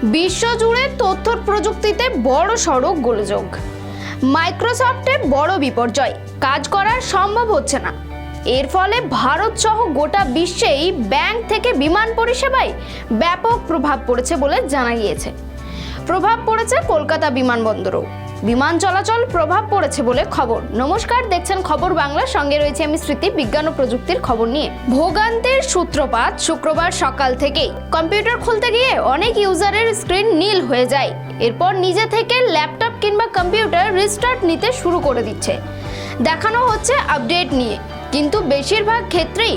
বিশ্বজুড়ে তথ্য প্রযুক্তিতে বড় সড়ক গোলযোগ। মাইক্রোসফটের বড় বিপর্যয়, কাজ করা সম্ভব হচ্ছে না। এর ফলে ভারত সহ গোটা বিশ্বেই ব্যাংক থেকে বিমান পরিষেবায় ব্যাপক প্রভাব পড়েছে বলে জানা গিয়েছে। প্রভাব পড়েছে কলকাতা বিমানবন্দরেও, বিমান চলাচল প্রভাব পড়েছে বলে খবর। নমস্কার, দেখছেন খবর বাংলা, সঙ্গে রয়েছে আমি স্মৃতি। বিজ্ঞান ও প্রযুক্তির খবর নিয়ে ভোগান্তির সূত্রপাত শুক্রবার সকাল থেকেই। কম্পিউটার খুলতে গিয়ে অনেক ইউজারের স্ক্রিন নীল হয়ে যায়, এরপর নিজে থেকে ল্যাপটপ কিংবা কম্পিউটার রিস্টার্ট নিতে শুরু করে দিচ্ছে। দেখানো হচ্ছে আপডেট নিয়ে, কিন্তু বেশিরভাগ ক্ষেত্রেই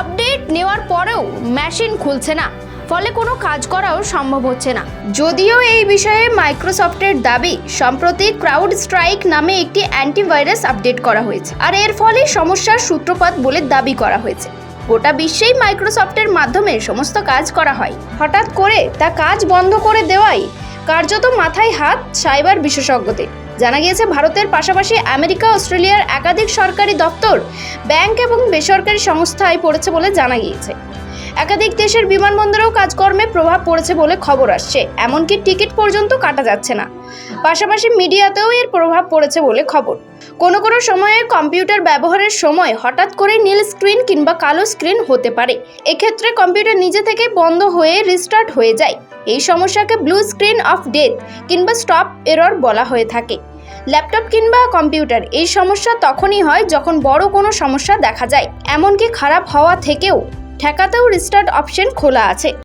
আপডেট নেওয়ার পরেও মেশিন খুলছে না, ফলে কোনো কাজ করাও সম্ভব হচ্ছে না। যদিও এই বিষয়ে মাইক্রোসফটের দাবি, সম্প্রতি ক্রাউড স্ট্রাইক নামে একটি অ্যান্টিভাইরাস আপডেট করা হয়েছে, আর এর ফলে সমস্যার সূত্রপাত বলে দাবি করা হয়েছে। গোটা বিশ্বেই মাইক্রোসফটের মাধ্যমে সমস্ত কাজ করা হয়, হঠাৎ করে তা কাজ বন্ধ করে দেওয়াই কার্যত মাথায় হাত সাইবার বিশেষজ্ঞদের। জানা গিয়েছে, ভারতের পাশাপাশি আমেরিকা, অস্ট্রেলিয়ার একাধিক সরকারি দপ্তর, ব্যাংক এবং বেসরকারি সংস্থায় পড়েছে বলে জানা গিয়েছে। একাধিক দেশের বিমানবন্দরেও কাজকর্মে প্রভাব পড়েছে বলে খবর আসছে, এমনকি টিকিট পর্যন্ত কাটা যাচ্ছে না। পাশাপাশি মিডিয়াতেও এর প্রভাব পড়েছে বলে খবর। কোনো কোনো সময়ে কম্পিউটার ব্যবহারের সময় হঠাৎ করে নীল স্ক্রিন কিংবা কালো স্ক্রিন হতে পারে। এক্ষেত্রে কম্পিউটার নিজে থেকে বন্ধ হয়ে রিস্টার্ট হয়ে যায়। এই সমস্যাকে ব্লু স্ক্রিন অফ ডেথ কিংবা স্টপ এরর বলা হয়ে থাকে। ল্যাপটপ কিংবা কম্পিউটার এই সমস্যা তখনই হয় যখন বড় কোনো সমস্যা দেখা যায়, এমনকি খারাপ হওয়া থেকেও ঠেকাতেও রিস্টার্ট অপশন খোলা আছে।